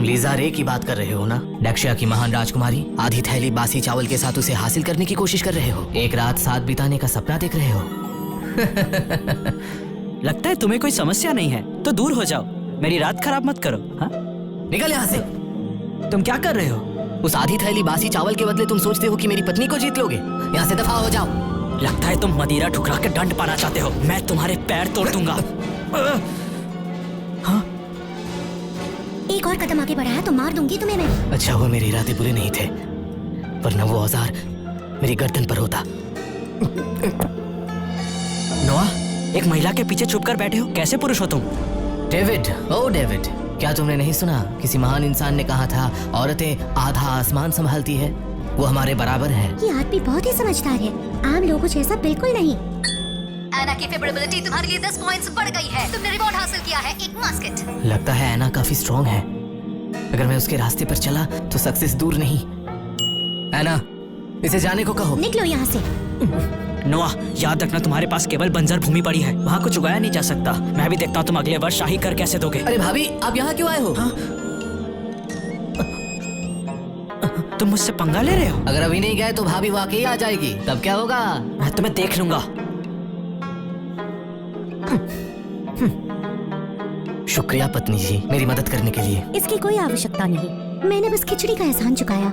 Lisa रे की बात कर रहे हो ना? दक्षया की महान राजकुमारी। आधी थैली बासी चावल के साथ उसे हासिल करने की कोशिश कर रहे हो। एक रात साथ बिताने का सपना देख रहे हो। लगता है तुम्हें कोई समस्या नहीं है, तो दूर हो जाओ। मेरी रात खराब मत करो। हाँ, निकल यहाँ से। तुम क्या कर रहे हो? उस आधी थैली बासी चावल के बदले तुम सोचते हो कि मेरी पत्नी को जीत लोगे? यहाँ से दफा हो जाओ। लगता है तुम मदिरा ठुकरा के दंड पाना चाहते हो। मैं तुम्हारे पैर तोड़ दूंगा। हाँ? एक और कदम आगे बढ़ाया तो मार दूंगी तुम्हें मैं। अच्छा हुआ मेरे इरादे बुरे नहीं थे, वरना वो औजार मेरी गर्दन पर होता। नोआ, एक महिला के पीछे छुप कर बैठे हो। कैसे पुरुष हो तुम? डेविड, ओ डेविड, क्या तुमने नहीं सुना? किसी महान इंसान ने कहा था, औरतें आधा आसमान संभालती है। वो हमारे बराबर है। ये आदमी बहुत ही समझदार है, आम लोगों जैसा बिल्कुल नहीं। एना की फेवरेबिलिटी तुम्हारे लिए 10 पॉइंट्स बढ़ गई है। तुमने रिवॉर्ड हासिल किया है, एक मास्केट। लगता है एना काफी स्ट्रॉन्ग है। अगर मैं उसके रास्ते पर चला तो सक्सेस दूर नहीं। एना, इसे जाने को कहो। निकलो यहाँ से। नोआ, याद रखना तुम्हारे पास केवल बंजर भूमि पड़ी है, वहाँ कुछ उगाया नहीं जा सकता। मैं भी देखता हूँ तुम अगले वर्ष शाही कर कैसे दोगे। अरे भाभी, आप यहाँ क्यों आए हो? हाँ? तुम मुझसे पंगा ले रहे हो? अगर अभी नहीं गए तो भाभी वाकई आ जाएगी, तब क्या होगा? मैं तुम्हें देख लूंगा। शुक्रिया पत्नी जी, मेरी मदद करने के लिए। इसकी कोई आवश्यकता नहीं, मैंने बस खिचड़ी का एहसान चुकाया।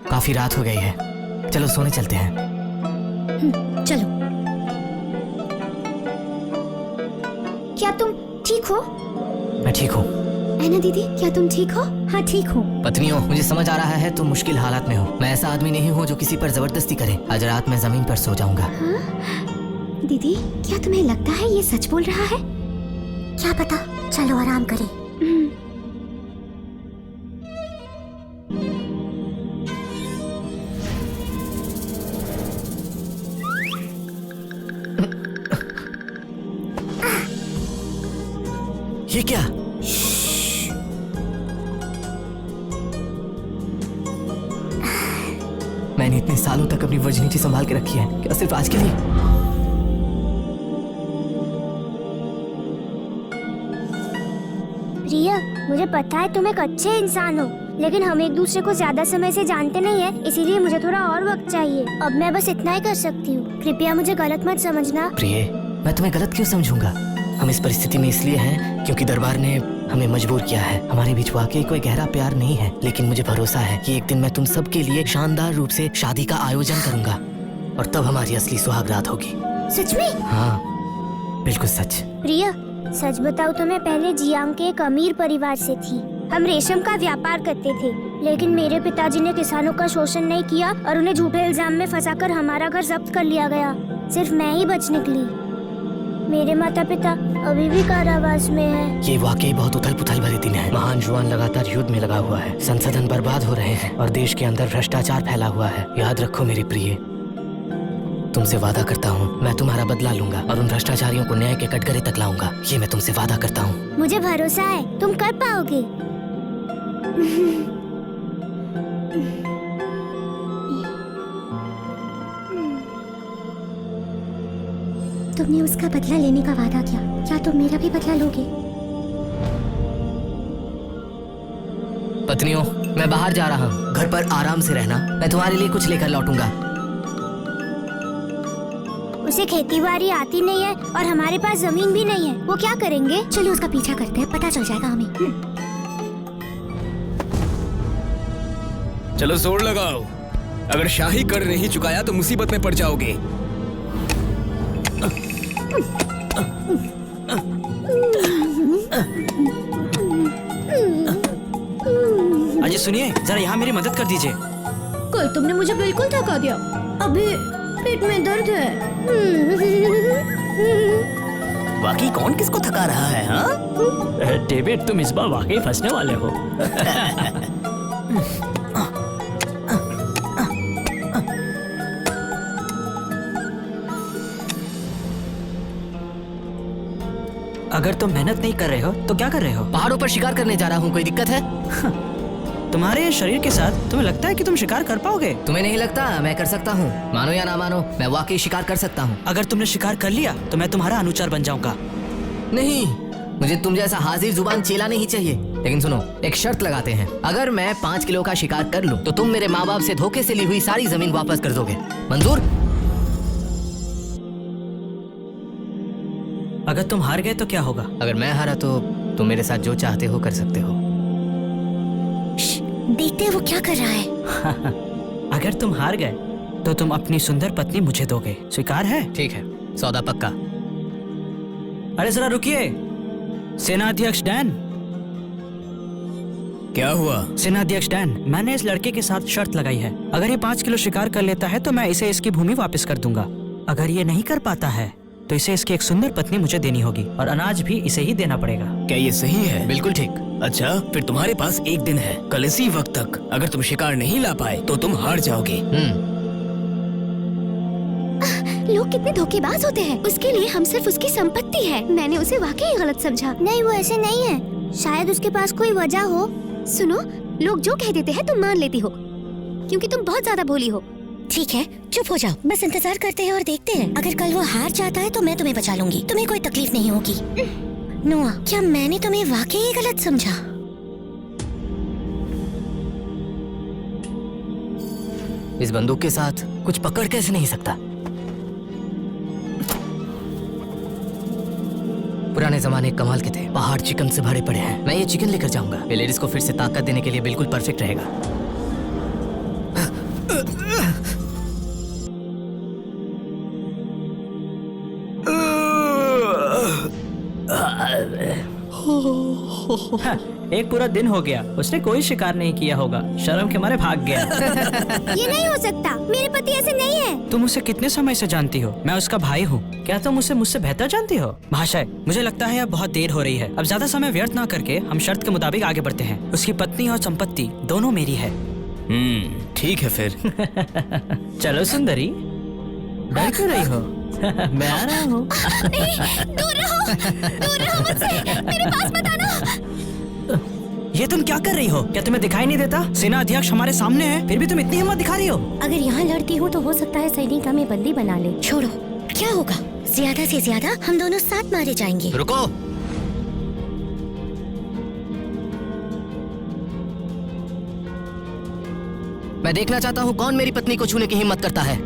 काफी रात हो गई है, चलो सोने चलते हैं। चलो। क्या तुम ठीक हो? मैं ठीक हूँ। ऐना दीदी, क्या तुम ठीक हो? हाँ ठीक हूँ। पत्नियों, मुझे समझ आ रहा है तुम मुश्किल हालात में हो। मैं ऐसा आदमी नहीं हूँ जो किसी पर जबरदस्ती करे। आज रात मैं जमीन पर सो जाऊंगा। हाँ? दीदी, क्या तुम्हें लगता है ये सच बोल रहा है? क्या पता, चलो आराम करें। ये क्या? मैंने इतने सालों तक अपनी वर्जिनिटी संभाल के रखी है, क्या सिर्फ आज के लिए? रिया, मुझे पता है तुम एक अच्छे इंसान हो, लेकिन हम एक दूसरे को ज्यादा समय से जानते नहीं है, इसीलिए मुझे थोड़ा और वक्त चाहिए। अब मैं बस इतना ही कर सकती हूँ, कृपया मुझे गलत मत समझना। प्रिय, मैं तुम्हें गलत क्यों समझूंगा? हम इस परिस्थिति में इसलिए हैं क्योंकि दरबार ने हमें मजबूर किया है। हमारे बीच वाकई कोई गहरा प्यार नहीं है, लेकिन मुझे भरोसा है कि एक दिन मैं तुम सब के लिए शानदार रूप से शादी का आयोजन करूंगा और तब हमारी असली सुहागरात होगी। सच में? हाँ, बिल्कुल सच। रिया, सच बताऊँ तो मैं पहले जियांग के एक अमीर परिवार से थी। हम रेशम का व्यापार करते थे, लेकिन मेरे पिताजी ने किसानों का शोषण नहीं किया और उन्हें झूठे इल्जाम में फंसाकर हमारा घर जब्त कर लिया गया। सिर्फ मैं ही बच निकली। मेरे माता पिता अभी भी कारावास में हैं। ये वाकई बहुत उथल पुथल भरे दिन है। महान जुआन लगातार युद्ध में लगा हुआ है, संसाधन बर्बाद हो रहे हैं और देश के अंदर भ्रष्टाचार फैला हुआ है। याद रखो मेरे प्रिय, तुमसे वादा करता हूँ मैं तुम्हारा बदला लूंगा और उन भ्रष्टाचारियों को न्याय के कटघरे तक लाऊंगा। ये मैं तुमसे वादा करता हूँ। मुझे भरोसा है तुम कर पाओगे। तुमने उसका बदला लेने का वादा किया, क्या तुम मेरा भी बदला लोगे? पत्नियों, मैं बाहर जा रहा हूँ, घर पर आराम से रहना। मैं तुम्हारे लिए कुछ लेकर लौटूंगा। उसे खेतीबाड़ी आती नहीं है और हमारे पास जमीन भी नहीं है, वो क्या करेंगे? चलो उसका पीछा करते हैं, पता चल जाएगा हमें। चलो जोर लगाओ, अगर शाही कर नहीं चुकाया तो मुसीबत में पड़ जाओगे। अजय सुनिए, जरा यहाँ मेरी मदद कर दीजिए। कल तुमने मुझे बिल्कुल थका दिया, अभी पेट में दर्द है। वाकई कौन किसको थका रहा है? हाँ डेविड, तुम इस बार वाकई फंसने वाले हो। अगर तुम मेहनत नहीं कर रहे हो तो क्या कर रहे हो? पहाड़ों पर शिकार करने जा रहा हूँ, कोई दिक्कत है? तुम्हारे शरीर के साथ तुम्हें लगता है कि तुम शिकार कर पाओगे? तुम्हें नहीं लगता? मैं कर सकता हूँ, मानो या ना मानो, मैं वाकई शिकार कर सकता हूँ। अगर तुमने शिकार कर लिया तो मैं तुम्हारा अनुचर बन जाऊंगा। नहीं, मुझे तुम जैसा हाजिर जुबान चेला नहीं चाहिए। लेकिन सुनो, एक शर्त लगाते हैं। अगर मैं 5 किलो का शिकार कर लूं, तो तुम मेरे माँ बाप से धोखे से ली हुई सारी जमीन वापस कर दोगे। मंजूर? अगर तुम हार गए तो क्या होगा? अगर मैं हारा तो तुम मेरे साथ जो चाहते हो कर सकते हो। देखते हैं वो क्या कर रहा है। अगर तुम हार गए तो तुम अपनी सुंदर पत्नी मुझे दोगे, स्वीकार है? ठीक है, सौदा पक्का। अरे जरा रुकिए, सेनाध्यक्ष डैन। क्या हुआ? सेनाध्यक्ष डैन, मैंने इस लड़के के साथ शर्त लगाई है। अगर ये 5 किलो शिकार कर लेता है तो मैं इसे इसकी भूमि वापस कर दूंगा। अगर ये नहीं कर पाता है तो इसे इसकी एक सुंदर पत्नी मुझे देनी होगी और अनाज भी इसे ही देना पड़ेगा। क्या ये सही है? बिल्कुल ठीक। अच्छा, फिर तुम्हारे पास एक दिन है। कल इसी वक्त तक अगर तुम शिकार नहीं ला पाए तो तुम हार जाओगे। लोग कितने धोखेबाज होते हैं। उसके लिए हम सिर्फ उसकी संपत्ति है। मैंने उसे वाकई गलत समझा। नहीं, वो ऐसे नहीं है। शायद उसके पास कोई वजह हो। सुनो, लोग जो कह देते हैं तुम मान लेती हो, क्योंकि तुम बहुत ज्यादा भोली हो। ठीक है, चुप हो जाओ। बस इंतजार करते हैं और देखते हैं। अगर कल वो हार जाता है तो मैं तुम्हें बचा लूंगी। तुम्हें कोई तकलीफ नहीं होगी। नोआ, क्या मैंने तुम्हें वाकई गलत समझा? इस बंदूक के साथ कुछ पकड़ कैसे नहीं सकता? पुराने जमाने कमाल के थे। पहाड़ चिकन से भरे पड़े हैं। मैं ये चिकन लेकर जाऊंगा। पेलेरिस को फिर से ताकत देने के लिए बिल्कुल परफेक्ट रहेगा। एक पूरा दिन हो गया, उसने कोई शिकार नहीं किया होगा। शर्म के मारे भाग गया। ये नहीं हो सकता। मेरे पति ऐसे नहीं है। तुम उसे कितने समय से जानती हो? मैं उसका भाई हूँ। क्या तुम उसे मुझसे बेहतर जानती हो? भाषा, मुझे लगता है अब बहुत देर हो रही है। अब ज्यादा समय व्यर्थ ना करके हम शर्त के मुताबिक आगे बढ़ते हैं। उसकी पत्नी और संपत्ति दोनों मेरी है। ठीक है फिर। चलो सुंदरी, डर क्यों रही हो? मैं आ रहा हूँ। दूर रहो मुझसे। मेरे पास मत आना। ये तुम क्या कर रही हो? क्या तुम्हें दिखाई नहीं देता? सेना अध्यक्ष हमारे सामने है, फिर भी तुम इतनी हिम्मत दिखा रही हो। अगर यहाँ लड़ती हूँ तो हो सकता है सैनिक हमें बंदी बना ले। छोड़ो, क्या होगा? ज्यादा से ज्यादा हम दोनों साथ मारे जाएंगे। रुको। मैं देखना चाहता हूँ कौन मेरी पत्नी को छूने की हिम्मत करता है।